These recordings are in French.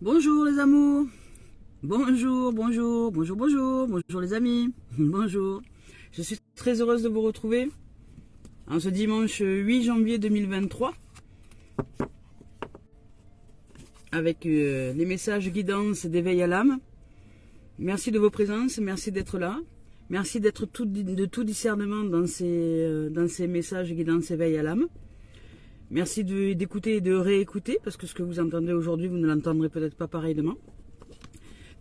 Bonjour les amours, bonjour les amis, bonjour. Je suis très heureuse de vous retrouver en ce dimanche 8 janvier 2023 avec les messages guidance d'éveil à l'âme. Merci de vos présences, merci d'être là, merci d'être de tout discernement dans ces messages guidance éveil à l'âme. Merci d'écouter et de réécouter, parce que ce que vous entendez aujourd'hui, vous ne l'entendrez peut-être pas pareillement.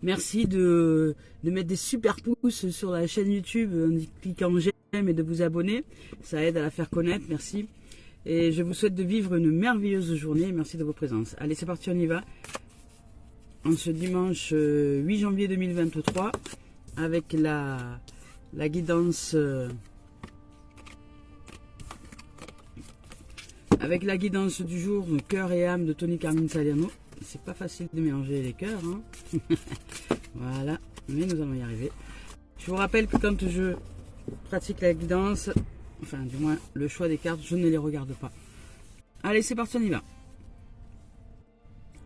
Merci de mettre des super pouces sur la chaîne YouTube en cliquant j'aime et de vous abonner. Ça aide à la faire connaître, merci. Et je vous souhaite de vivre une merveilleuse journée. Merci de vos présences. Allez, c'est parti, on y va. En ce dimanche 8 janvier 2023, avec la guidance... Avec la guidance du jour, cœur et âme de Tony Carmine Saliano. C'est pas facile de mélanger les cœurs, hein. Voilà, mais nous allons y arriver. Je vous rappelle que quand je pratique la guidance, enfin du moins le choix des cartes, je ne les regarde pas. Allez, c'est parti, on y va.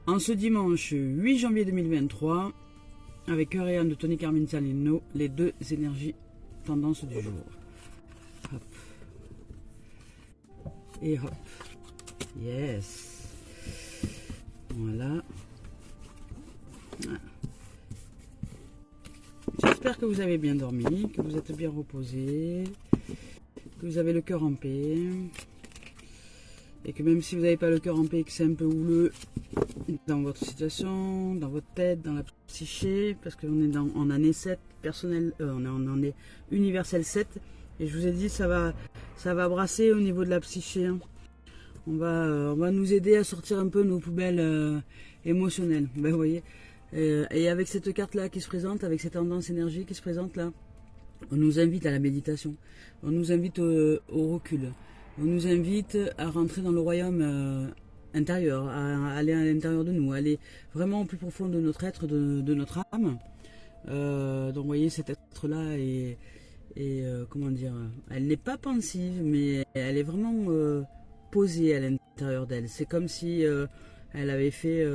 En ce dimanche 8 janvier 2023, avec cœur et âme de Tony Carmine Saliano, les deux énergies tendances du jour. Hop. Et hop. Yes. Voilà. J'espère que vous avez bien dormi, que vous êtes bien reposé, que vous avez le cœur en paix. Et que même si vous n'avez pas le cœur en paix, que c'est un peu houleux dans votre situation, dans votre tête, dans la psyché, parce qu'on est en année 7, personnel, on est en année universelle 7. Et je vous ai dit, ça va brasser au niveau de la psyché. Hein. On va nous aider à sortir un peu nos poubelles émotionnelles. Ben, vous voyez. Et avec cette carte-là qui se présente, avec cette tendance énergie qui se présente là, on nous invite à la méditation. On nous invite au recul. On nous invite à rentrer dans le royaume intérieur, à aller à l'intérieur de nous, à aller vraiment au plus profond de notre être, de notre âme. Donc vous voyez, cet être-là est... comment dire, elle n'est pas pensive, mais elle est vraiment posée à l'intérieur d'elle. C'est comme si elle avait fait,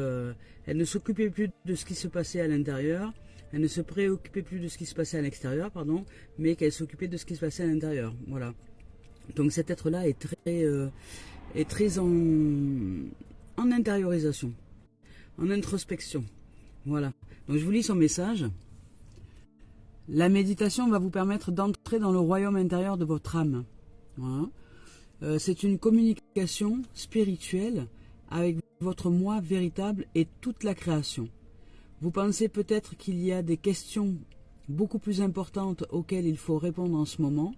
elle ne s'occupait plus de ce qui se passait à l'intérieur, elle ne se préoccupait plus de ce qui se passait à l'extérieur, pardon, mais qu'elle s'occupait de ce qui se passait à l'intérieur. Voilà. Donc cet être-là est très en intériorisation, en introspection. Voilà. Donc je vous lis son message. La méditation va vous permettre d'entrer dans le royaume intérieur de votre âme. Voilà. C'est une communication spirituelle avec votre moi véritable et toute la création. Vous pensez peut-être qu'il y a des questions beaucoup plus importantes auxquelles il faut répondre en ce moment,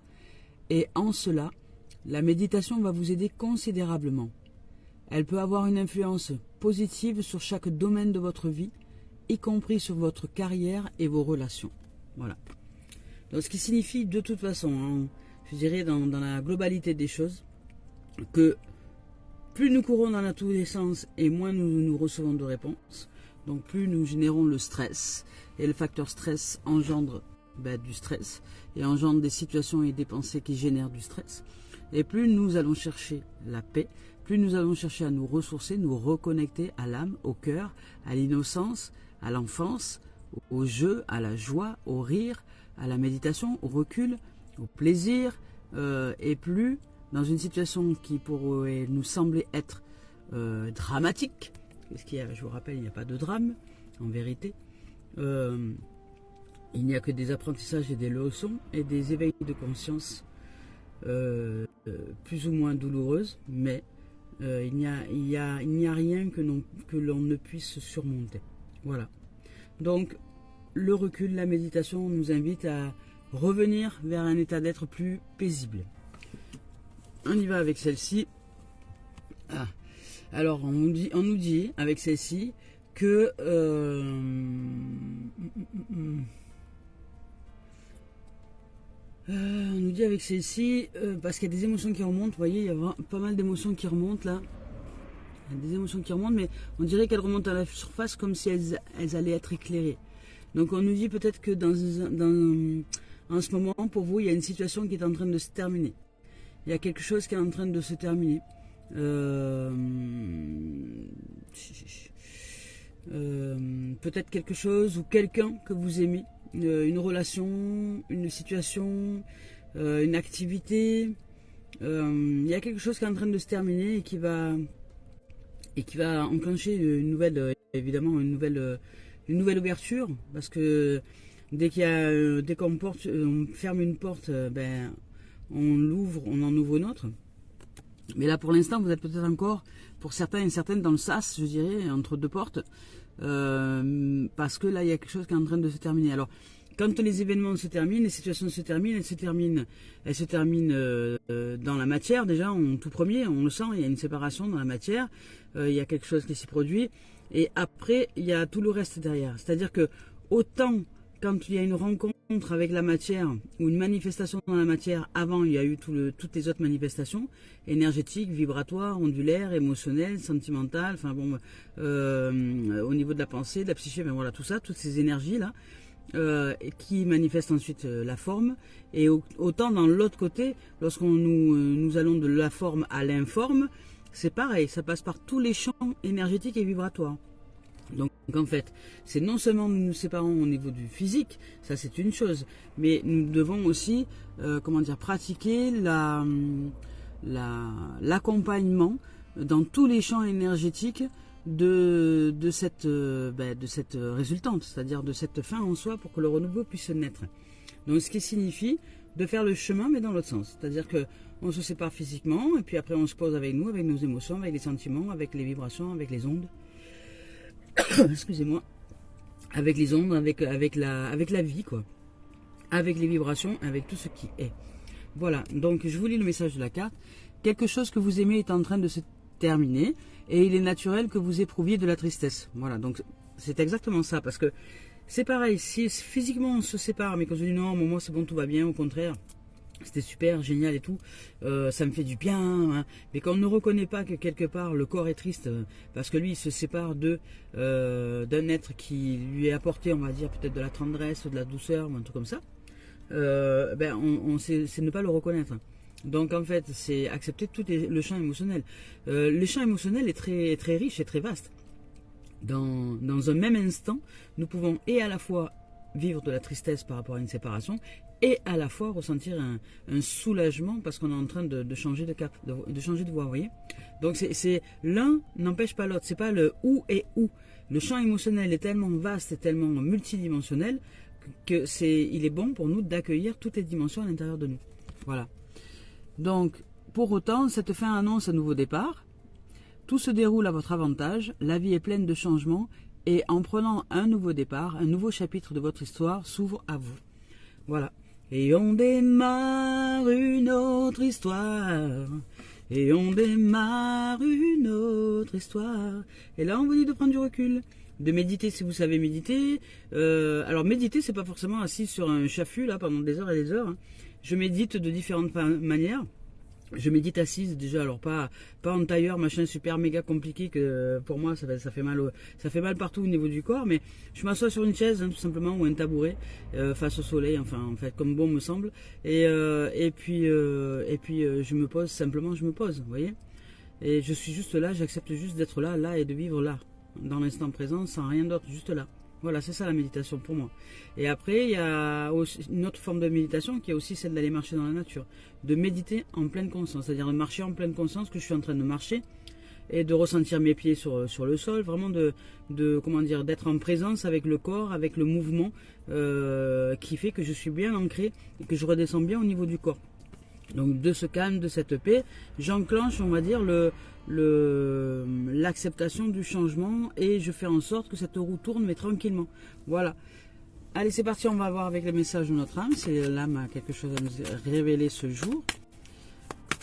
et en cela, la méditation va vous aider considérablement. Elle peut avoir une influence positive sur chaque domaine de votre vie, y compris sur votre carrière et vos relations. Voilà. Donc, ce qui signifie de toute façon, hein, je dirais dans la globalité des choses, que plus nous courons dans tous les sens et moins nous recevons de réponses, donc plus nous générons le stress. Et le facteur stress engendre du stress et engendre des situations et des pensées qui génèrent du stress. Et plus nous allons chercher la paix, plus nous allons chercher à nous ressourcer, nous reconnecter à l'âme, au cœur, à l'innocence, à l'enfance, au jeu, à la joie, au rire, à la méditation, au recul, au plaisir, et plus dans une situation qui pourrait nous sembler être dramatique, parce qu'il y a, je vous rappelle, il n'y a pas de drame, en vérité. Il n'y a que des apprentissages et des leçons et des éveils de conscience plus ou moins douloureuses, mais il n'y a rien que l'on ne puisse surmonter. Voilà. Donc, le recul, la méditation nous invite à revenir vers un état d'être plus paisible. On y va avec celle-ci. Ah. Alors, on nous dit avec celle-ci que... on nous dit avec celle-ci, parce qu'il y a des émotions qui remontent, vous voyez, il y a pas mal d'émotions qui remontent là. Il y a des émotions qui remontent, mais on dirait qu'elles remontent à la surface comme si elles allaient être éclairées. Donc on nous dit peut-être que en ce moment, pour vous, il y a une situation qui est en train de se terminer. Il y a quelque chose qui est en train de se terminer. peut-être quelque chose ou quelqu'un que vous aimez, une relation, une situation, une activité. Il y a quelque chose qui est en train de se terminer et qui va enclencher une nouvelle, évidemment une nouvelle ouverture, parce que dès qu'on on ferme une porte, ben on l'ouvre, on en ouvre une autre. Mais là pour l'instant vous êtes peut-être encore, pour certains et certaines, dans le sas, je dirais, entre deux portes, parce que là il y a quelque chose qui est en train de se terminer. Alors quand les événements se terminent, les situations se terminent, elles se terminent dans la matière déjà, en tout premier, on le sent, il y a une séparation dans la matière, il y a quelque chose qui s'y produit, et après il y a tout le reste derrière. C'est-à-dire que autant quand il y a une rencontre avec la matière ou une manifestation dans la matière, avant il y a eu toutes les autres manifestations énergétiques, vibratoires, ondulaires, émotionnelles, sentimentales, enfin bon, au niveau de la pensée, de la psyché, ben voilà, tout ça, toutes ces énergies là. Qui manifestent ensuite la forme, et autant dans l'autre côté, lorsqu'on nous allons de la forme à l'informe, c'est pareil, ça passe par tous les champs énergétiques et vibratoires. Donc en fait, c'est non seulement nous séparons au niveau du physique, ça c'est une chose, mais nous devons aussi pratiquer l'accompagnement dans tous les champs énergétiques de cette résultante, c'est-à-dire de cette fin en soi, pour que le renouveau puisse naître. Donc ce qui signifie de faire le chemin, mais dans l'autre sens, c'est-à-dire que on se sépare physiquement et puis après on se pose avec nous, avec nos émotions, avec les sentiments, avec les vibrations, avec les ondes. Excusez-moi, avec les ondes, avec la vie, quoi, avec les vibrations, avec tout ce qui est. Voilà, donc je vous lis le message de la carte. Quelque chose que vous aimez est en train de se terminer et il est naturel que vous éprouviez de la tristesse. Voilà, donc c'est exactement ça, parce que c'est pareil, si physiquement on se sépare, mais quand je dis non, moi c'est bon, tout va bien, au contraire, c'était super, génial et tout, ça me fait du bien, hein. Mais quand on ne reconnaît pas que quelque part le corps est triste, parce que lui il se sépare d'un être qui lui est apporté, on va dire, peut-être de la tendresse, de la douceur, ou un truc comme ça, c'est ne pas le reconnaître. Donc en fait, c'est accepter tout le champ émotionnel. Le champ émotionnel est très, très riche et très vaste. Dans un même instant, nous pouvons et à la fois vivre de la tristesse par rapport à une séparation, et à la fois ressentir un soulagement parce qu'on est en train de changer de cap, de changer de voie, vous voyez. Donc c'est l'un n'empêche pas l'autre, c'est pas le ou et ou. Le champ émotionnel est tellement vaste et tellement multidimensionnel il est bon pour nous d'accueillir toutes les dimensions à l'intérieur de nous. Voilà. Donc, pour autant, cette fin annonce un nouveau départ. Tout se déroule à votre avantage, la vie est pleine de changements, et en prenant un nouveau départ, un nouveau chapitre de votre histoire s'ouvre à vous. Voilà. Et on démarre une autre histoire. Et on démarre une autre histoire. Et là, on vous dit de prendre du recul, de méditer si vous savez méditer. Alors méditer, c'est pas forcément assis sur un chaffut là pendant des heures et des heures, hein. Je médite de différentes manières. Je médite assise déjà, alors pas en tailleur, machin super méga compliqué que pour moi ça fait mal partout au niveau du corps, mais je m'assois sur une chaise, hein, tout simplement, ou un tabouret face au soleil, enfin en fait comme bon me semble, et puis je me pose simplement, je me pose, vous voyez, et je suis juste là, j'accepte juste d'être là et de vivre là, dans l'instant présent, sans rien d'autre, juste là. Voilà, c'est ça la méditation pour moi. Et après, il y a aussi une autre forme de méditation qui est aussi celle d'aller marcher dans la nature. De méditer en pleine conscience, c'est-à-dire de marcher en pleine conscience que je suis en train de marcher et de ressentir mes pieds sur le sol, vraiment d'être en présence avec le corps, avec le mouvement qui fait que je suis bien ancré et que je redescends bien au niveau du corps. Donc de ce calme, de cette paix, j'enclenche, on va dire, l'acceptation du changement et je fais en sorte que cette roue tourne, mais tranquillement. Voilà. Allez, c'est parti, on va voir avec le message de notre âme. C'est l'âme a quelque chose à nous révéler ce jour.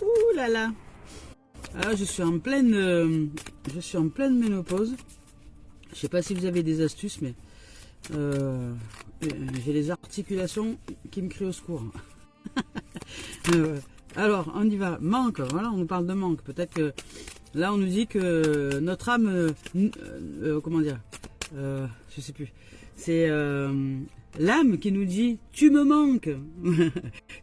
Ouh là là. Alors, je suis en pleine ménopause. Je sais pas si vous avez des astuces, mais j'ai les articulations qui me crient au secours. Alors, on y va. Manque, voilà, on nous parle de manque. Peut-être que là, on nous dit que notre âme, je sais plus. C'est l'âme qui nous dit tu me manques.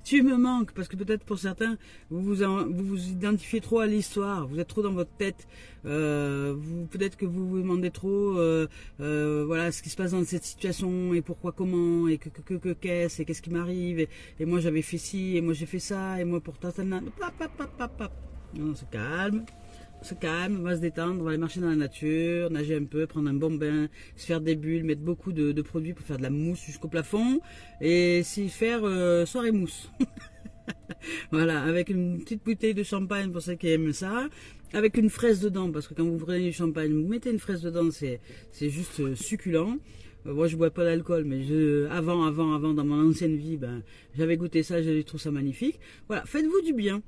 Tu me manques, parce que peut-être pour certains vous vous identifiez trop à l'histoire, vous êtes trop dans votre tête, peut-être que vous vous demandez trop voilà ce qui se passe dans cette situation et pourquoi, comment, et qu'est-ce et qu'est-ce qui m'arrive, et moi j'avais fait ci et moi j'ai fait ça et moi pourtant ça n'a... On se calme. On se calme, on va se détendre, on va aller marcher dans la nature, nager un peu, prendre un bon bain, se faire des bulles, mettre beaucoup de produits pour faire de la mousse jusqu'au plafond et s'y faire soirée mousse. Voilà, avec une petite bouteille de champagne pour ceux qui aiment ça, avec une fraise dedans, parce que quand vous prenez du champagne, vous mettez une fraise dedans, c'est juste succulent. Moi je bois pas d'alcool, mais avant, dans mon ancienne vie, ben, j'avais goûté ça, je trouve ça magnifique. Voilà, faites-vous du bien.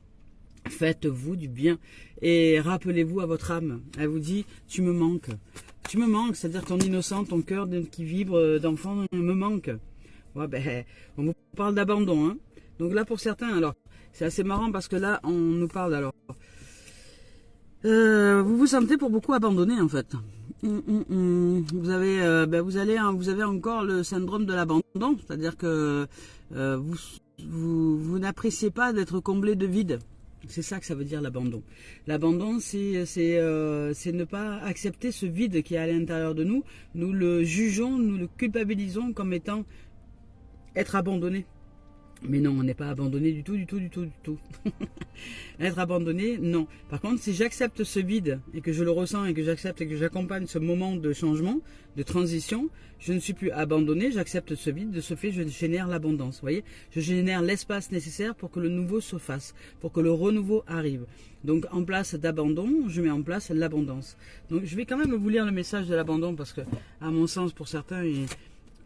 Faites-vous du bien et rappelez-vous à votre âme. Elle vous dit tu me manques. Tu me manques, c'est-à-dire ton innocent, ton cœur qui vibre d'enfant me manque. Ouais, ben, on vous parle d'abandon. Hein. Donc là pour certains, alors c'est assez marrant parce que là on nous parle alors. Vous vous sentez pour beaucoup abandonné en fait. Vous avez, vous avez encore le syndrome de l'abandon, c'est-à-dire que vous n'appréciez pas d'être comblé de vide. C'est ça que ça veut dire l'abandon. L'abandon, c'est ne pas accepter ce vide qui est à l'intérieur de nous. Nous le jugeons, nous le culpabilisons comme étant être abandonné. Mais non, on n'est pas abandonné du tout. Être abandonné, non. Par contre, si j'accepte ce vide et que je le ressens et que j'accepte et que j'accompagne ce moment de changement, de transition, je ne suis plus abandonné, j'accepte ce vide, de ce fait, je génère l'abondance. Vous voyez, je génère l'espace nécessaire pour que le nouveau se fasse, pour que le renouveau arrive. Donc, en place d'abandon, je mets en place l'abondance. Donc, je vais quand même vous lire le message de l'abandon parce que, à mon sens, pour certains,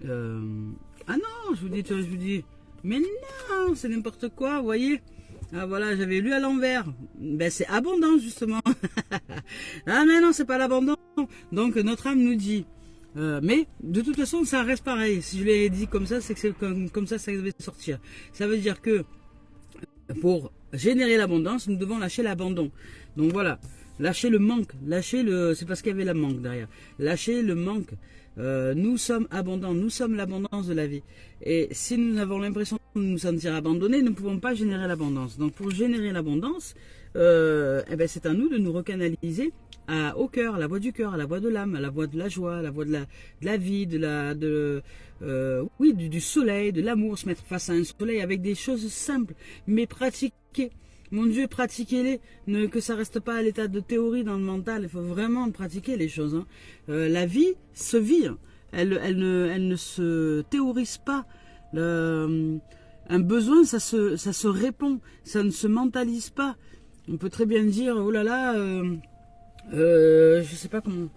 ah non, je vous dis. Mais non, c'est n'importe quoi, vous voyez. Ah voilà, j'avais lu à l'envers. Ben c'est abondance justement. Ah mais non, c'est pas l'abondance. Donc notre âme nous dit. Mais de toute façon, ça reste pareil. Si je l'ai dit comme ça, c'est que c'est comme ça devait sortir. Ça veut dire que pour générer l'abondance, nous devons lâcher l'abandon. Donc voilà, lâcher le manque, c'est parce qu'il y avait le manque derrière. Lâcher le manque. Nous sommes abondants, nous sommes l'abondance de la vie. Et si nous avons l'impression de nous sentir abandonnés, nous ne pouvons pas générer l'abondance. Donc pour générer l'abondance, c'est à nous de nous recanaliser au cœur, à la voix du cœur, à la voix de l'âme, à la voix de la joie, à la voix de la vie, du soleil, de l'amour, se mettre face à un soleil avec des choses simples, mais pratiquées. Mon Dieu, pratiquez-les, que ça reste pas à l'état de théorie dans le mental, il faut vraiment pratiquer les choses. Hein. La vie se vit, elle ne se théorise pas. Un besoin, ça se répond, ça ne se mentalise pas. On peut très bien dire, oh là là, je sais pas comment...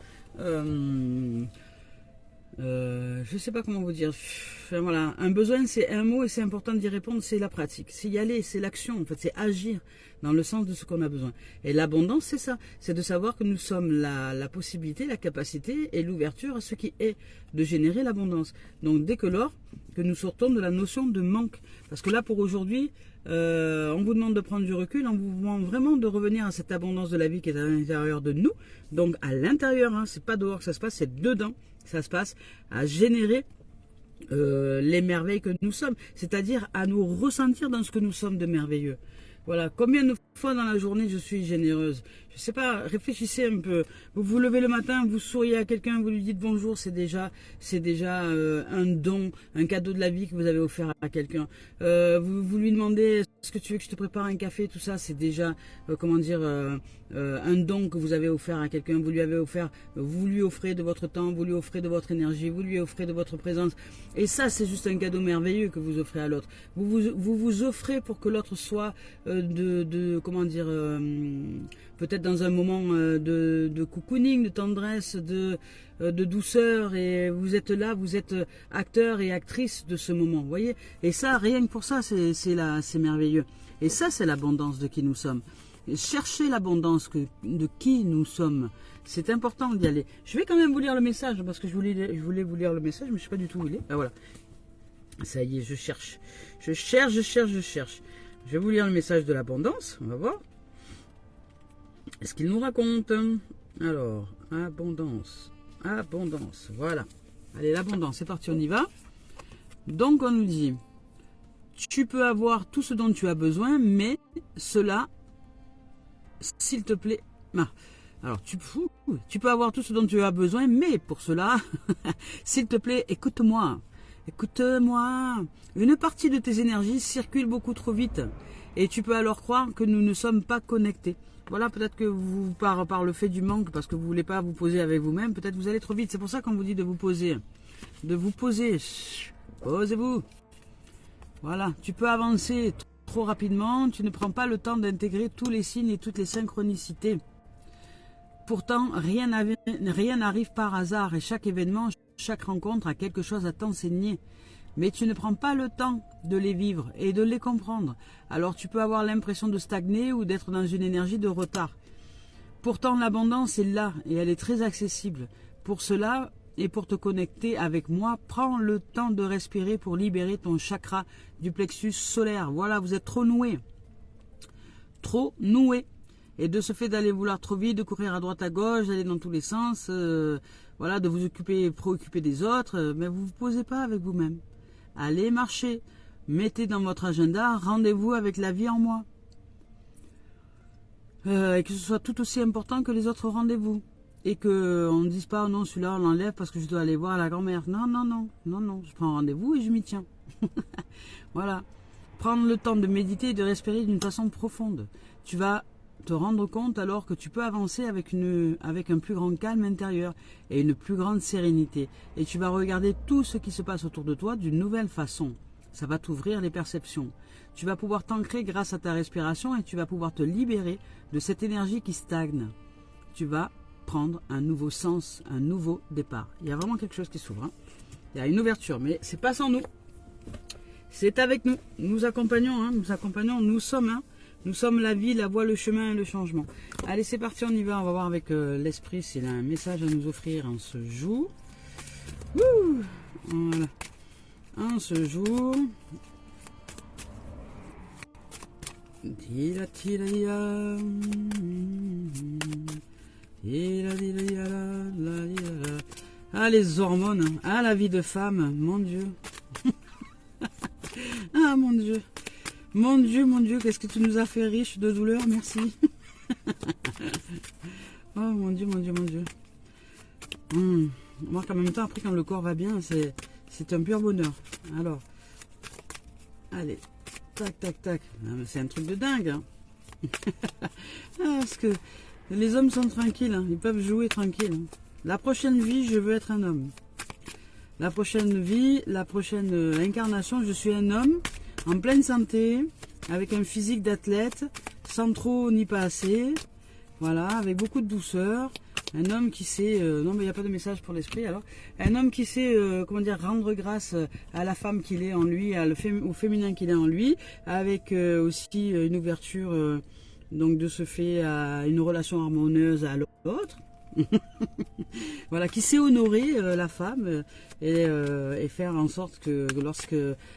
je sais pas comment vous dire. Enfin, voilà, un besoin c'est un mot et c'est important d'y répondre, c'est la pratique, c'est y aller, c'est l'action, en fait, c'est agir dans le sens de ce qu'on a besoin. Et l'abondance c'est ça, c'est de savoir que nous sommes la possibilité, la capacité et l'ouverture à ce qui est de générer l'abondance. Donc dès que lors que nous sortons de la notion de manque, parce que là pour aujourd'hui, on vous demande de prendre du recul, on vous demande vraiment de revenir à cette abondance de la vie qui est à l'intérieur de nous, donc à l'intérieur, hein, c'est pas dehors que ça se passe, c'est dedans. Ça se passe à générer les merveilles que nous sommes, c'est-à-dire à nous ressentir dans ce que nous sommes de merveilleux. Voilà, combien de fois dans la journée je suis généreuse? Je sais pas, réfléchissez un peu. Vous vous levez le matin, vous souriez à quelqu'un, vous lui dites bonjour, c'est déjà un don, un cadeau de la vie que vous avez offert à quelqu'un. Vous lui demandez est-ce que tu veux que je te prépare un café, tout ça, c'est déjà un don que vous avez offert à quelqu'un. Vous lui offrez de votre temps, vous lui offrez de votre énergie, vous lui offrez de votre présence. Et ça, c'est juste un cadeau merveilleux que vous offrez à l'autre. Vous offrez pour que l'autre soit peut-être dans un moment de cocooning, de tendresse, de douceur, et vous êtes là, vous êtes acteur et actrice de ce moment, vous voyez. Et ça, rien que pour ça, c'est merveilleux. Et ça, c'est l'abondance de qui nous sommes. Et cherchez l'abondance de qui nous sommes. C'est important d'y aller. Je vais quand même vous lire le message, parce que je voulais vous lire le message, mais je ne sais pas du tout où il est. Ah voilà. Ça y est, je cherche. Je cherche. Je vais vous lire le message de l'abondance, on va voir. Est-ce qu'il nous raconte? Alors, abondance. Abondance, voilà. Allez, l'abondance, c'est parti, on y va. Donc, on nous dit, tu peux avoir tout ce dont tu as besoin, mais cela, s'il te plaît... Ah, alors, tu peux avoir tout ce dont tu as besoin, mais pour cela, s'il te plaît, écoute-moi. Écoute-moi. Une partie de tes énergies circule beaucoup trop vite. Et tu peux alors croire que nous ne sommes pas connectés. Voilà, peut-être que vous, par le fait du manque, parce que vous ne voulez pas vous poser avec vous-même, peut-être vous allez trop vite. C'est pour ça qu'on vous dit de vous poser. De vous poser. Posez-vous. Voilà, tu peux avancer trop rapidement. Tu ne prends pas le temps d'intégrer tous les signes et toutes les synchronicités. Pourtant, rien n'arrive par hasard et chaque événement, chaque rencontre a quelque chose à t'enseigner. Mais tu ne prends pas le temps de les vivre et de les comprendre. Alors tu peux avoir l'impression de stagner ou d'être dans une énergie de retard. Pourtant, l'abondance est là et elle est très accessible. Pour cela et pour te connecter avec moi, prends le temps de respirer pour libérer ton chakra du plexus solaire. Voilà, vous êtes trop noué. Trop noué. Et de ce fait d'aller vouloir trop vite, de courir à droite à gauche, d'aller dans tous les sens, voilà, de vous préoccuper des autres, mais vous ne vous posez pas avec vous-même. Allez marcher, mettez dans votre agenda rendez-vous avec la vie en moi. Et que ce soit tout aussi important que les autres rendez-vous. Et qu'on ne dise pas, oh non, celui-là on l'enlève parce que je dois aller voir la grand-mère. Non, non, non, non, non, je prends rendez-vous et je m'y tiens. Voilà. Prendre le temps de méditer et de respirer d'une façon profonde. Tu vas te rendre compte alors que tu peux avancer avec un plus grand calme intérieur et une plus grande sérénité. Et tu vas regarder tout ce qui se passe autour de toi d'une nouvelle façon. Ça va t'ouvrir les perceptions. Tu vas pouvoir t'ancrer grâce à ta respiration et tu vas pouvoir te libérer de cette énergie qui stagne. Tu vas prendre un nouveau sens, un nouveau départ. Il y a vraiment quelque chose qui s'ouvre. Hein. Il y a une ouverture, mais c'est pas sans nous. C'est avec nous. Nous accompagnons, hein, nous sommes... Hein. Nous sommes la vie, la voie, le chemin et le changement. Allez, c'est parti, on y va. On va voir avec l'esprit s'il a un message à nous offrir en ce jour. Ouh, voilà. En ce jour. Ah, les hormones. Ah, la vie de femme. Mon Dieu. Ah, mon Dieu. Mon Dieu, qu'est-ce que tu nous as fait riche de douleur, merci. Oh mon Dieu, mon Dieu, mon Dieu. Moi, en même temps, après, quand le corps va bien, c'est un pur bonheur. Alors, allez, tac, tac, tac. C'est un truc de dingue. Hein. Parce que les hommes sont tranquilles, hein. Ils peuvent jouer tranquille. Hein. La prochaine vie, je veux être un homme. La prochaine vie, la prochaine incarnation, je suis un homme. En pleine santé, avec un physique d'athlète, sans trop ni pas assez, voilà, avec beaucoup de douceur, un homme qui sait, non mais il n'y a pas de message pour l'esprit alors, un homme qui sait, comment dire, rendre grâce à la femme qu'il est en lui, au féminin qu'il est en lui, avec aussi une ouverture, donc de ce fait à une relation harmonieuse à l'autre. Voilà, qui sait honorer la femme et faire en sorte que lorsque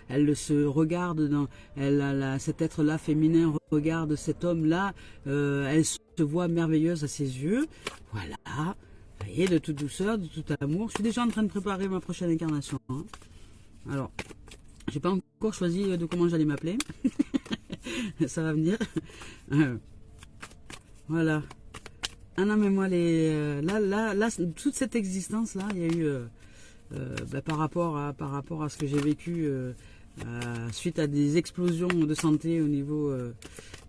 elle se regarde, cet être-là féminin regarde cet homme-là, elle se voit merveilleuse à ses yeux. Voilà, vous voyez, de toute douceur, de tout amour. Je suis déjà en train de préparer ma prochaine incarnation. Hein. Alors, j'ai pas encore choisi de comment j'allais m'appeler. Ça va venir. Voilà. Ah non, mais moi, là, toute cette existence-là, il y a eu, par rapport à ce que j'ai vécu suite à des explosions de santé au niveau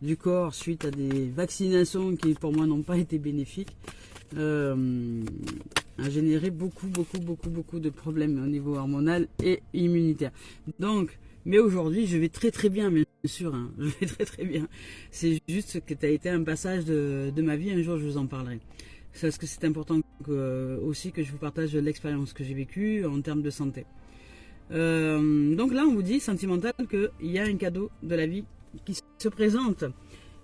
du corps, suite à des vaccinations qui, pour moi, n'ont pas été bénéfiques, a généré beaucoup de problèmes au niveau hormonal et immunitaire. Donc, mais aujourd'hui, je vais très très bien, bien sûr. Hein, je vais très très bien. C'est juste que tu as été un passage de ma vie. Un jour, je vous en parlerai. Parce que c'est important aussi que je vous partage l'expérience que j'ai vécue en termes de santé. Donc là, on vous dit, sentimental, qu'il y a un cadeau de la vie qui se présente.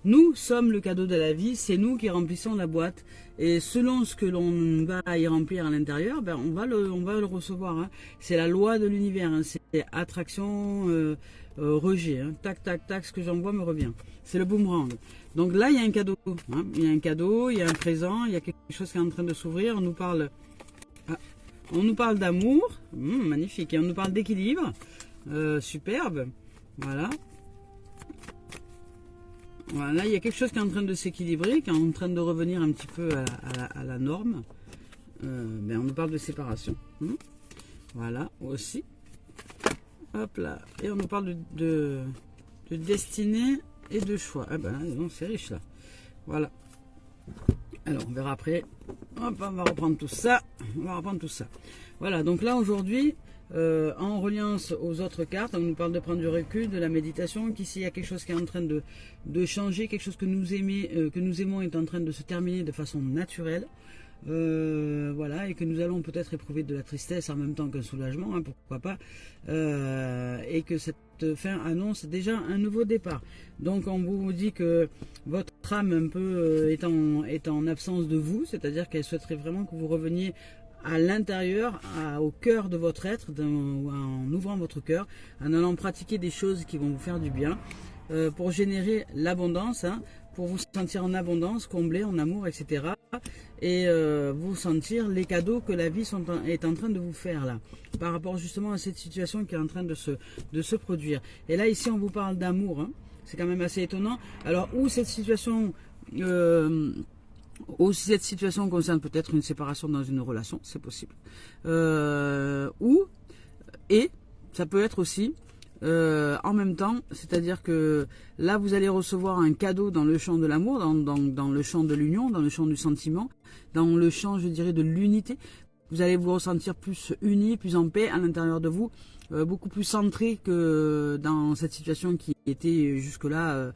Nous sommes le cadeau de la vie, c'est nous qui remplissons la boîte. Et selon ce que l'on va y remplir à l'intérieur, ben on va le recevoir. Hein. C'est la loi de l'univers, hein. C'est attraction, rejet. Hein. Tac, tac, tac, ce que j'envoie me revient. C'est le boomerang. Donc là, il y a un cadeau. Hein. Il y a un cadeau, il y a un présent, il y a quelque chose qui est en train de s'ouvrir. On nous parle Ah, on nous parle d'amour, magnifique, et on nous parle d'équilibre, superbe, voilà. Voilà, il y a quelque chose qui est en train de s'équilibrer, qui est en train de revenir un petit peu à la norme. Ben on nous parle de séparation. Voilà, aussi. Hop là. Et on nous parle de destinée et de choix. Ah ben, c'est riche là. Voilà. Alors, on verra après. Hop, on va reprendre tout ça. Voilà, donc là, aujourd'hui, en reliance aux autres cartes, on nous parle de prendre du recul, de la méditation, qu'ici, il y a quelque chose qui est en train de changer, quelque chose que nous aimons est en train de se terminer de façon naturelle. Voilà, et que nous allons peut-être éprouver de la tristesse en même temps qu'un soulagement, hein, pourquoi pas, et que cette fin annonce déjà un nouveau départ. Donc on vous dit que votre âme un peu est en absence de vous, c'est-à-dire qu'elle souhaiterait vraiment que vous reveniez à l'intérieur, au cœur de votre être, en ouvrant votre cœur, en allant pratiquer des choses qui vont vous faire du bien, pour générer l'abondance, hein, pour vous sentir en abondance, comblé, en amour, etc. Et vous sentir les cadeaux que la vie est en train de vous faire là, par rapport justement à cette situation qui est en train de se produire. Et là, ici, on vous parle d'amour, hein. C'est quand même assez étonnant. Alors, où cette situation concerne peut-être une séparation dans une relation, c'est possible. Et ça peut être aussi en même temps, c'est-à-dire que là vous allez recevoir un cadeau dans le champ de l'amour, dans le champ de l'union, dans le champ du sentiment, dans le champ, je dirais, de l'unité. Vous allez vous ressentir plus unis, plus en paix à l'intérieur de vous, beaucoup plus centré que dans cette situation qui était jusque-là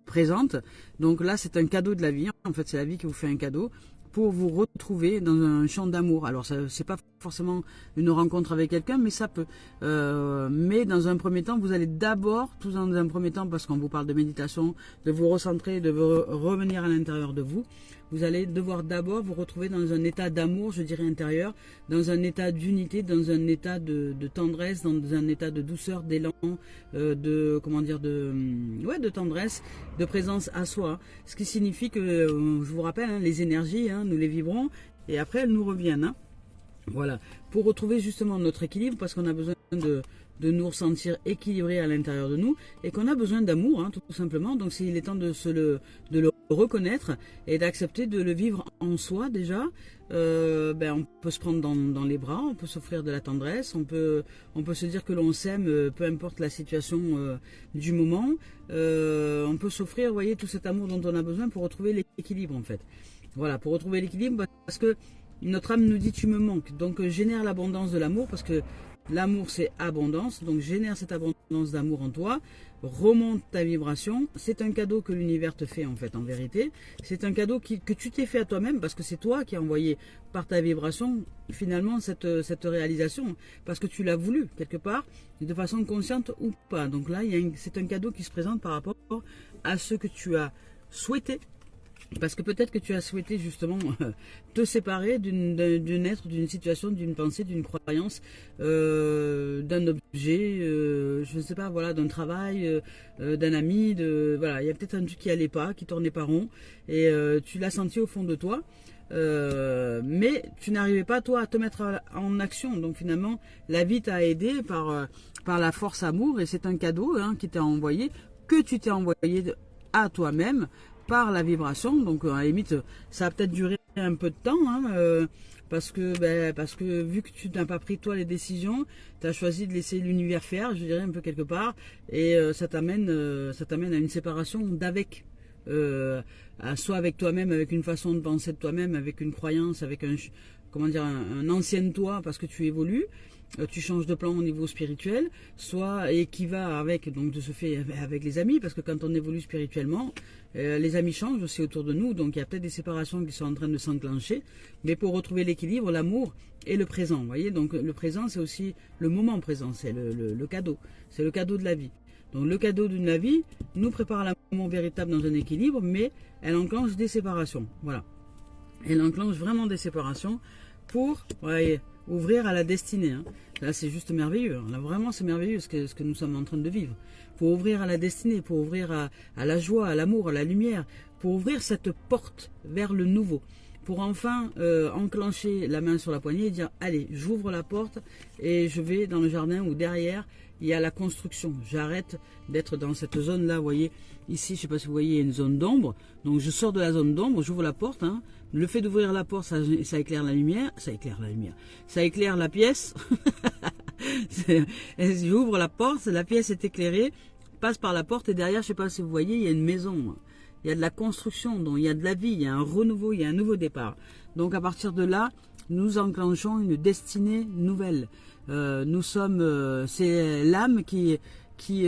présente. Donc là, c'est un cadeau de la vie. En fait, c'est la vie qui vous fait un cadeau pour vous retrouver dans un champ d'amour. Alors, c'est pas forcément une rencontre avec quelqu'un, mais ça peut. Mais dans un premier temps, vous allez d'abord, tout dans un premier temps, parce qu'on vous parle de méditation, de vous recentrer, de revenir à l'intérieur de vous, vous allez devoir d'abord vous retrouver dans un état d'amour, je dirais intérieur, dans un état d'unité, dans un état de tendresse, dans un état de douceur, d'élan, de tendresse, de présence à soi. Ce qui signifie que, je vous rappelle, hein, les énergies, hein, nous les vibrons et après elles nous reviennent. Hein. Voilà, pour retrouver justement notre équilibre, parce qu'on a besoin de nous ressentir équilibrés à l'intérieur de nous et qu'on a besoin d'amour, hein, tout simplement. Donc il est temps de le reconnaître et d'accepter de le vivre en soi déjà. On peut se prendre dans les bras, on peut s'offrir de la tendresse, on peut se dire que l'on s'aime, peu importe la situation du moment. On peut s'offrir, vous voyez, tout cet amour dont on a besoin pour retrouver l'équilibre en fait. Voilà, pour retrouver l'équilibre, parce que notre âme nous dit tu me manques, donc génère l'abondance de l'amour, parce que l'amour c'est abondance, donc génère cette abondance d'amour en toi, remonte ta vibration, c'est un cadeau que l'univers te fait en fait, en vérité, c'est un cadeau que tu t'es fait à toi-même, parce que c'est toi qui as envoyé par ta vibration finalement cette réalisation, parce que tu l'as voulu quelque part, de façon consciente ou pas, donc là c'est un cadeau qui se présente par rapport à ce que tu as souhaité. Parce que peut-être que tu as souhaité justement te séparer d'un être, d'une situation, d'une pensée, d'une croyance, d'un objet, je ne sais pas, voilà, d'un travail, d'un ami, voilà, il y a peut-être un truc qui allait pas, qui tournait pas rond, et tu l'as senti au fond de toi, mais tu n'arrivais pas toi à te mettre en action. Donc finalement, la vie t'a aidé par la force amour, et c'est un cadeau hein, qui t'a envoyé, que tu t'es envoyé à toi-même, par la vibration. Donc à la limite ça a peut-être duré un peu de temps hein, parce que vu que tu n'as pas pris toi les décisions, tu as choisi de laisser l'univers faire, je dirais un peu quelque part, et ça t'amène à une séparation d'avec soit avec toi-même, avec une façon de penser de toi-même, avec une croyance, avec un ancien toi, parce que tu évolues, tu changes de plan au niveau spirituel, soit, et qui va avec, donc de ce fait, avec les amis, parce que quand on évolue spirituellement, les amis changent aussi autour de nous, donc il y a peut-être des séparations qui sont en train de s'enclencher, mais pour retrouver l'équilibre, l'amour et le présent, vous voyez, donc le présent c'est aussi le moment présent, c'est le cadeau, c'est le cadeau de la vie. Donc le cadeau de la vie nous prépare à l'amour véritable dans un équilibre, mais elle enclenche des séparations, voilà. Elle enclenche vraiment des séparations pour, voyez, ouvrir à la destinée. Hein. Là, c'est juste merveilleux. Là, vraiment, c'est merveilleux ce que nous sommes en train de vivre. Pour ouvrir à la destinée, pour ouvrir à la joie, à l'amour, à la lumière, pour ouvrir cette porte vers le nouveau, pour enfin enclencher la main sur la poignée et dire allez, j'ouvre la porte et je vais dans le jardin où derrière il y a la construction. J'arrête d'être dans cette zone là, vous voyez ici, je ne sais pas si vous voyez, il y a une zone d'ombre, donc je sors de la zone d'ombre, j'ouvre la porte, hein. Le fait d'ouvrir la porte, ça éclaire la lumière, ça éclaire la pièce. J'ouvre la porte, la pièce est éclairée, passe par la porte et derrière, je ne sais pas si vous voyez, il y a une maison. Il y a de la construction, donc il y a de la vie, il y a un renouveau, il y a un nouveau départ. Donc à partir de là, nous enclenchons une destinée nouvelle. Nous sommes, c'est l'âme qui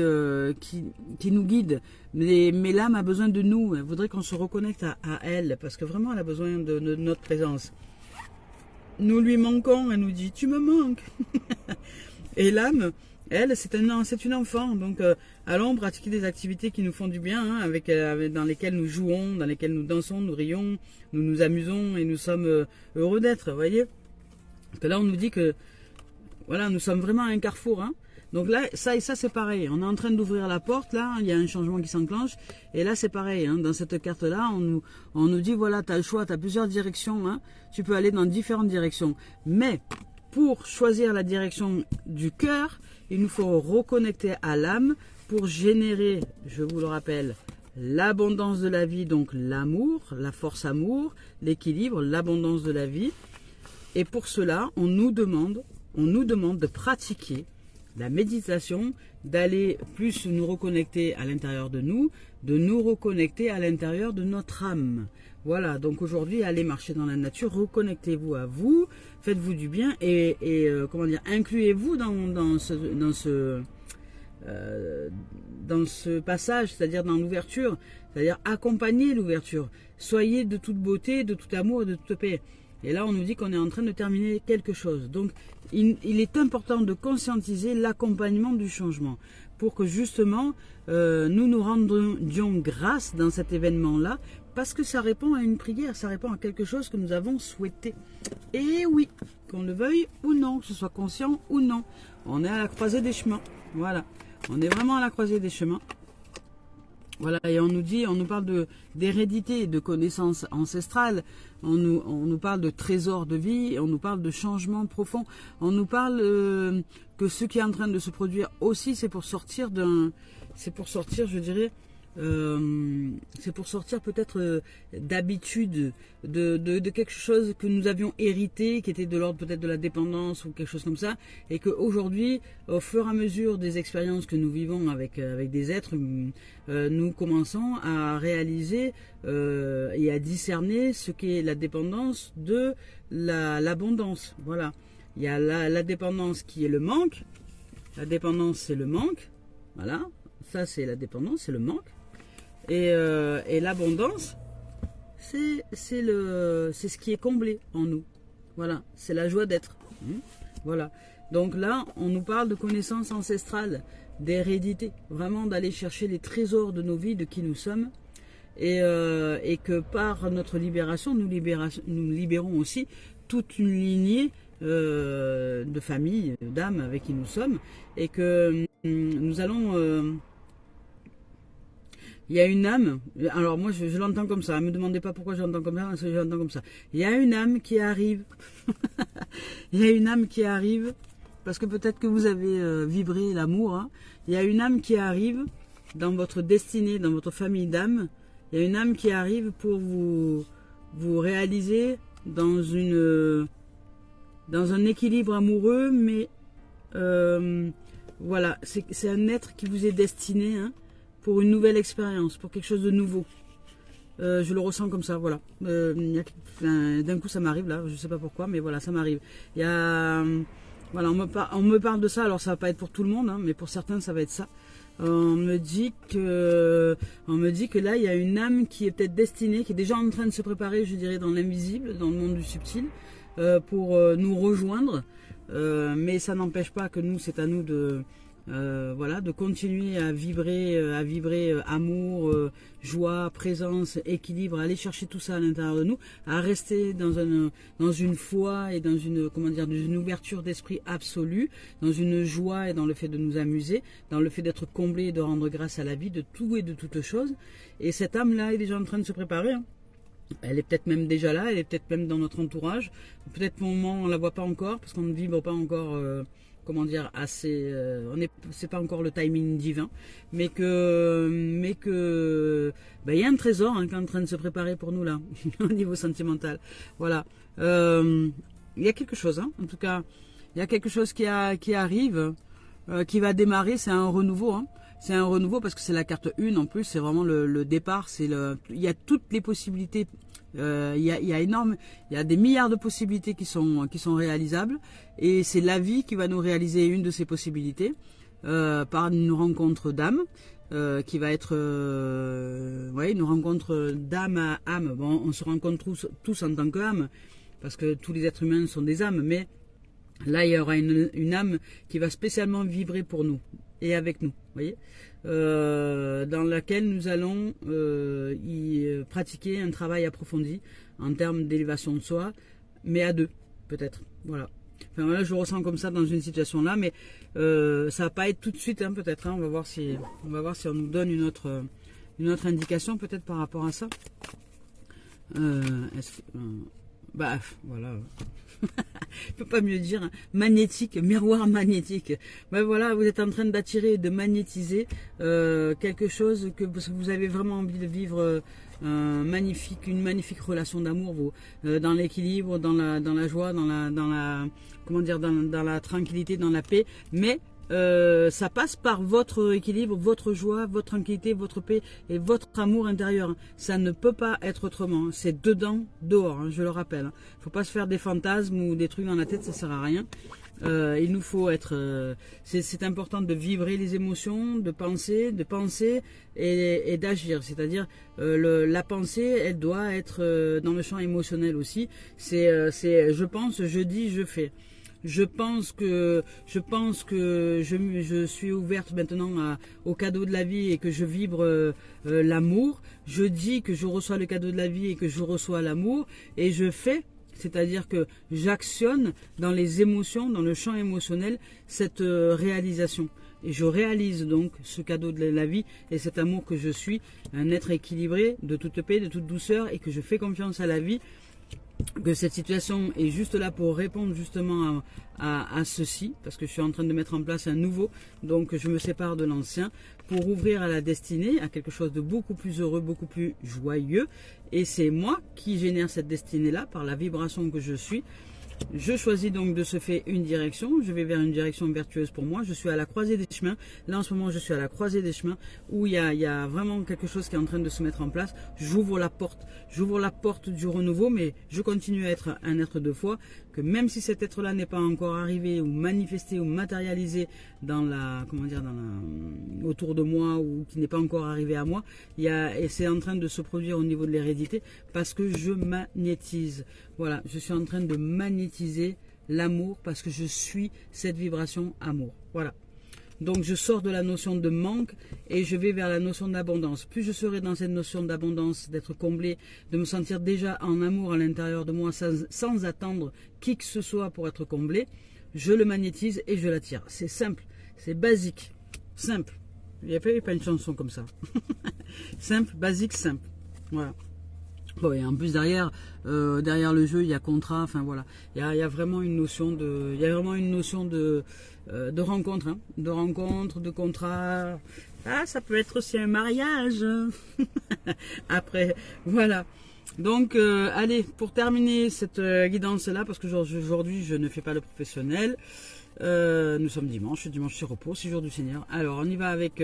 nous guide. Mais l'âme a besoin de nous. Elle voudrait qu'on se reconnecte à elle, parce que vraiment elle a besoin de notre présence. Nous lui manquons, elle nous dit tu me manques. Et l'âme, elle, c'est une enfant, donc allons pratiquer des activités qui nous font du bien, hein, dans lesquelles nous jouons, dans lesquelles nous dansons, nous rions, nous nous amusons et nous sommes heureux d'être, vous voyez. Que là, on nous dit que, voilà, nous sommes vraiment à un carrefour, hein. Donc là, ça et ça, c'est pareil. On est en train d'ouvrir la porte, là, il y a un changement qui s'enclenche. Et là, c'est pareil, hein. Dans cette carte-là, on nous dit, voilà, tu as le choix, tu as plusieurs directions, hein. Tu peux aller dans différentes directions. Mais pour choisir la direction du cœur, il nous faut reconnecter à l'âme pour générer, je vous le rappelle, l'abondance de la vie, donc l'amour, la force amour, l'équilibre, l'abondance de la vie. Et pour cela, on nous demande de pratiquer la méditation, d'aller plus nous reconnecter à l'intérieur de nous reconnecter à l'intérieur de notre âme. Voilà, donc aujourd'hui, allez marcher dans la nature, reconnectez-vous à vous, faites-vous du bien et comment dire, incluez-vous dans ce passage, c'est-à-dire dans l'ouverture, c'est-à-dire accompagnez l'ouverture, soyez de toute beauté, de tout amour et de toute paix. Et là, on nous dit qu'on est en train de terminer quelque chose. Donc, il est important de conscientiser l'accompagnement du changement pour que justement, nous nous rendions grâce dans cet événement-là parce que ça répond à une prière, ça répond à quelque chose que nous avons souhaité. Et oui, qu'on le veuille ou non, que ce soit conscient ou non, on est à la croisée des chemins. Voilà, on est vraiment à la croisée des chemins. Voilà, et on nous parle d'hérédité, de connaissances ancestrales, on nous parle de trésors de vie, on nous parle de changements profonds, on nous parle que ce qui est en train de se produire aussi, c'est pour sortir, je dirais, c'est pour sortir peut-être d'habitude, de quelque chose que nous avions hérité, qui était de l'ordre peut-être de la dépendance ou quelque chose comme ça, et qu'aujourd'hui, au fur et à mesure des expériences que nous vivons avec des êtres, nous commençons à réaliser et à discerner ce qu'est la dépendance de l'abondance. Voilà, il y a la dépendance qui est le manque, la dépendance c'est le manque, voilà, ça c'est la dépendance, c'est le manque. Et l'abondance, c'est ce qui est comblé en nous. Voilà, c'est la joie d'être. Voilà. Donc là, on nous parle de connaissances ancestrales, d'hérédité, vraiment d'aller chercher les trésors de nos vies, de qui nous sommes, et que par notre libération, nous libérons aussi toute une lignée de famille, d'âmes avec qui nous sommes, et que nous allons... il y a une âme, alors moi je l'entends comme ça, ne me demandez pas pourquoi je l'entends comme ça, parce que je l'entends comme ça. Il y a une âme qui arrive, il y a une âme qui arrive, parce que peut-être que vous avez vibré l'amour, hein. Il y a une âme qui arrive dans votre destinée, dans votre famille d'âmes, il y a une âme qui arrive pour vous réaliser dans un équilibre amoureux, mais voilà, c'est un être qui vous est destiné, hein, pour une nouvelle expérience, pour quelque chose de nouveau. Je le ressens comme ça, voilà. D'un coup, ça m'arrive là, je sais pas pourquoi, mais voilà, ça m'arrive. Il y a, voilà, on me parle de ça, alors ça va pas être pour tout le monde, hein, mais pour certains, ça va être ça. On me dit que là, il y a une âme qui est peut-être destinée, qui est déjà en train de se préparer, je dirais, dans l'invisible, dans le monde du subtil, pour nous rejoindre. Mais ça n'empêche pas que nous, c'est à nous de voilà, de continuer à vibrer amour, joie, présence, équilibre, à aller chercher tout ça à l'intérieur de nous, à rester dans une foi et dans une, comment dire, dans une ouverture d'esprit absolue, dans une joie et dans le fait de nous amuser, dans le fait d'être comblé et de rendre grâce à la vie, de tout et de toutes choses. Et cette âme-là est déjà en train de se préparer, hein. Elle est peut-être même déjà là, elle est peut-être même dans notre entourage. Peut-être pour le moment on ne la voit pas encore parce qu'on ne vibre pas encore, comment dire, assez. C'est pas encore le timing divin, mais que, ben, il y a un trésor qui est en train de se préparer pour nous là, au niveau sentimental. Voilà. Il y a quelque chose, en tout cas, il y a quelque chose qui arrive, qui va démarrer. C'est un renouveau. C'est un renouveau parce que c'est la carte 1 en plus, c'est vraiment le départ, il y a toutes les possibilités, il y a des milliards de possibilités qui sont réalisables et c'est la vie qui va nous réaliser une de ces possibilités par une rencontre d'âme qui va être une rencontre d'âme à âme. Bon, on se rencontre tous en tant qu'âme parce que tous les êtres humains sont des âmes, mais là il y aura une âme qui va spécialement vibrer pour nous et avec nous, voyez, dans laquelle nous allons y pratiquer un travail approfondi en termes d'élévation de soi, mais à deux, peut-être. Voilà. Enfin voilà, je ressens comme ça dans une situation là, mais ça va pas être tout de suite, peut-être. On va voir si on nous donne une autre indication, peut-être par rapport à ça. Bah voilà. Je peux pas mieux dire, magnétique, miroir magnétique. Ben voilà, vous êtes en train d'attirer, de magnétiser quelque chose que vous avez vraiment envie de vivre, une magnifique relation d'amour, dans l'équilibre, dans la joie, dans la comment dire, dans la tranquillité, dans la paix, mais ça passe par votre équilibre, votre joie, votre tranquillité, votre paix et votre amour intérieur. Ça ne peut pas être autrement. C'est dedans, dehors, je le rappelle. Il ne faut pas se faire des fantasmes ou des trucs dans la tête, ça ne sert à rien. Il nous faut être... c'est important de vibrer les émotions, de penser et d'agir. C'est-à-dire, la pensée, elle doit être dans le champ émotionnel aussi. C'est je pense, je dis, je fais. Je pense que je suis ouverte maintenant au cadeau de la vie et que je vibre l'amour. Je dis que je reçois le cadeau de la vie et que je reçois l'amour. Et je fais, c'est-à-dire que j'actionne dans les émotions, dans le champ émotionnel, cette réalisation. Et je réalise donc ce cadeau de la vie et cet amour que je suis, un être équilibré, de toute paix, de toute douceur, et que je fais confiance à la vie, que cette situation est juste là pour répondre justement à ceci, parce que je suis en train de mettre en place un nouveau, donc je me sépare de l'ancien pour ouvrir à la destinée, à quelque chose de beaucoup plus heureux, beaucoup plus joyeux, et c'est moi qui génère cette destinée-là par la vibration que je suis. Je choisis donc de ce fait une direction, je vais vers une direction vertueuse pour moi, je suis à la croisée des chemins. Là en ce moment je suis à la croisée des chemins où il y a vraiment quelque chose qui est en train de se mettre en place. J'ouvre la porte du renouveau, mais je continue à être un être de foi, que même si cet être-là n'est pas encore arrivé ou manifesté ou matérialisé dans autour de moi ou qui n'est pas encore arrivé à moi, et c'est en train de se produire au niveau de l'hérédité parce que je magnétise. Voilà, je suis en train de magnétiser l'amour parce que je suis cette vibration amour. Voilà. Donc je sors de la notion de manque et je vais vers la notion d'abondance. Plus je serai dans cette notion d'abondance, d'être comblé, de me sentir déjà en amour à l'intérieur de moi sans attendre qui que ce soit pour être comblé, je le magnétise et je l'attire. C'est simple, c'est basique, simple. Il n'y a pas une chanson comme ça. Simple, basique, simple. Voilà. Bon, et en plus derrière le jeu il y a contrat, enfin voilà, il y a vraiment une notion de rencontre, de rencontre, de contrat. Ah, ça peut être aussi un mariage. Après, voilà. Donc allez, pour terminer cette guidance là, parce que aujourd'hui je ne fais pas le professionnel. Nous sommes dimanche c'est repos, c'est jour du Seigneur. Alors on y va avec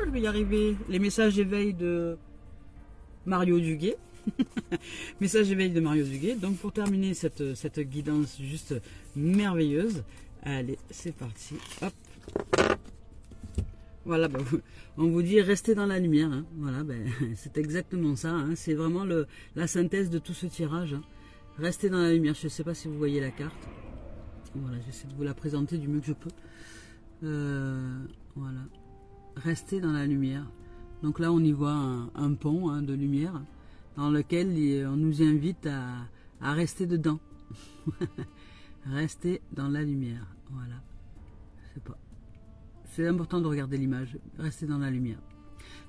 je vais y arriver. Les messages d'éveil de Mario Duguay. Message d'éveil de Mario Duguay. Donc pour terminer cette guidance juste merveilleuse, allez, c'est parti. Hop. Voilà, on vous dit restez dans la lumière. Voilà, c'est exactement ça. C'est vraiment la synthèse de tout ce tirage. Restez dans la lumière. Je ne sais pas si vous voyez la carte. Voilà, j'essaie de vous la présenter du mieux que je peux. Voilà. Rester dans la lumière. Donc là on y voit un pont de lumière dans lequel on nous invite à rester dedans. Rester dans la lumière. Voilà. Je sais pas. C'est important de regarder l'image. Rester dans la lumière.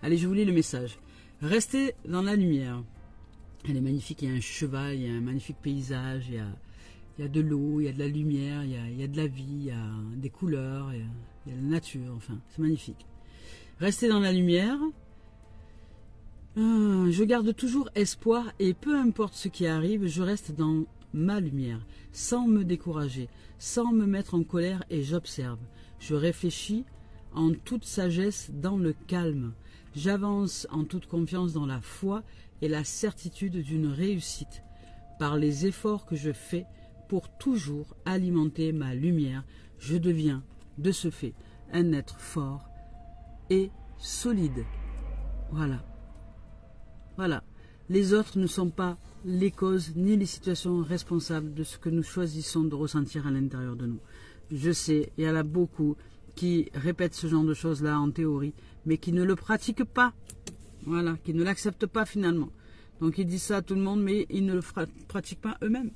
Allez, je vous lis le message. Restez dans la lumière. Elle est magnifique, il y a un cheval, il y a un magnifique paysage, il y a de l'eau, il y a de la lumière, il y a de la vie, il y a des couleurs, il y a la nature, enfin, c'est magnifique. Restez dans la lumière. Je garde toujours espoir et peu importe ce qui arrive, je reste dans ma lumière, sans me décourager, sans me mettre en colère et j'observe. Je réfléchis en toute sagesse dans le calme. J'avance en toute confiance dans la foi et la certitude d'une réussite par les efforts que je fais pour toujours alimenter ma lumière. Je deviens de ce fait un être fort et solide. Voilà. Voilà. Les autres ne sont pas les causes ni les situations responsables de ce que nous choisissons de ressentir à l'intérieur de nous. Je sais, il y en a beaucoup qui répètent ce genre de choses-là en théorie, mais qui ne le pratiquent pas. Voilà, qui ne l'acceptent pas finalement. Donc ils disent ça à tout le monde, mais ils ne le pratiquent pas eux-mêmes.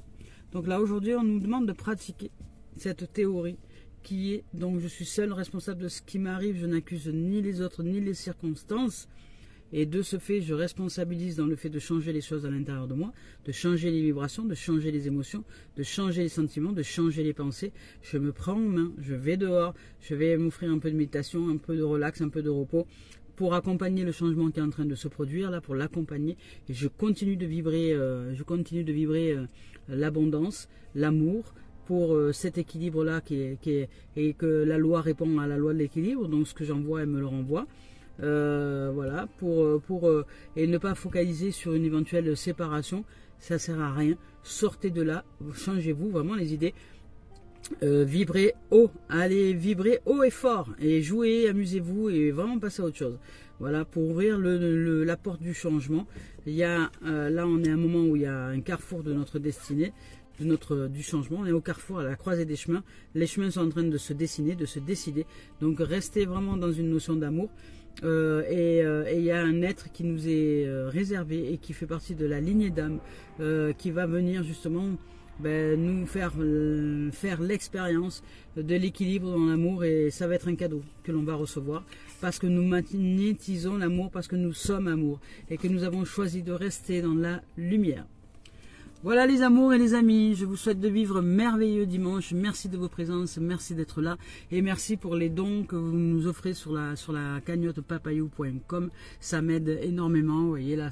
Donc là, aujourd'hui, on nous demande de pratiquer cette théorie qui est, donc je suis seul responsable de ce qui m'arrive, je n'accuse ni les autres, ni les circonstances. Et de ce fait, je responsabilise dans le fait de changer les choses à l'intérieur de moi, de changer les vibrations, de changer les émotions, de changer les sentiments, de changer les pensées. Je me prends en main, je vais dehors, je vais m'offrir un peu de méditation, un peu de relax, un peu de repos pour accompagner le changement qui est en train de se produire, là, pour l'accompagner. Et je continue de vibrer, l'abondance, l'amour, pour cet équilibre-là et que la loi répond à la loi de l'équilibre. Donc ce que j'envoie, elle me le renvoie. Voilà, et ne pas focaliser sur une éventuelle séparation, ça sert à rien. Sortez de là, changez-vous vraiment les idées, vibrez haut, allez vibrer haut et fort, et jouez, amusez-vous et vraiment passez à autre chose. Voilà, pour ouvrir la porte du changement. Il y a, là on est à un moment où il y a un carrefour de notre destinée, du changement. On est au carrefour, à la croisée des chemins. Les chemins sont en train de se dessiner, de se décider. Donc restez vraiment dans une notion d'amour. Et il y a un être qui nous est réservé et qui fait partie de la lignée d'âme qui va venir justement nous faire l'expérience de l'équilibre dans l'amour, et ça va être un cadeau que l'on va recevoir parce que nous magnétisons l'amour, parce que nous sommes amour et que nous avons choisi de rester dans la lumière. Voilà les amours et les amis, je vous souhaite de vivre merveilleux dimanche. Merci de vos présences, merci d'être là et merci pour les dons que vous nous offrez sur la cagnotte papayou.com. Ça m'aide énormément. Vous voyez là,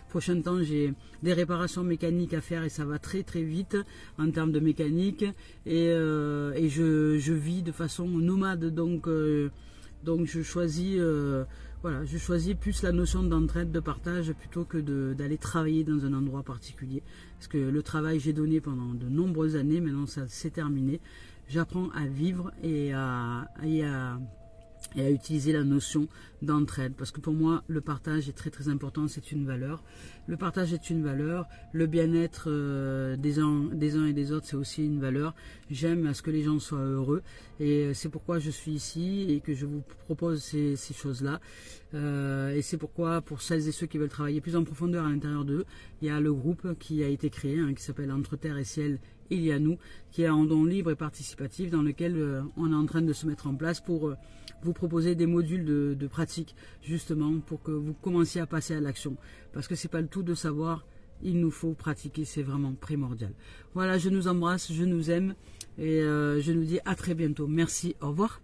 prochain temps, j'ai des réparations mécaniques à faire et ça va très très vite en termes de mécanique et je vis de façon nomade, donc je choisis voilà, je choisis plus la notion d'entraide, de partage, plutôt que d'aller travailler dans un endroit particulier. Parce que le travail, j'ai donné pendant de nombreuses années, maintenant ça s'est terminé. J'apprends à vivre et à utiliser la notion d'entraide. Parce que pour moi, le partage est très très important, c'est une valeur. Le partage est une valeur. Le bien-être des uns et des autres, c'est aussi une valeur. J'aime à ce que les gens soient heureux. Et c'est pourquoi je suis ici et que je vous propose ces choses-là. Et c'est pourquoi, pour celles et ceux qui veulent travailler plus en profondeur à l'intérieur d'eux, il y a le groupe qui a été créé, qui s'appelle Entre Terre et Ciel, il y a nous, qui est en don libre et participatif, dans lequel on est en train de se mettre en place pour vous proposer des modules de pratique, justement pour que vous commenciez à passer à l'action. Parce que c'est pas le tout de savoir, il nous faut pratiquer, c'est vraiment primordial. Voilà, je nous embrasse, je nous aime et je nous dis à très bientôt. Merci, au revoir.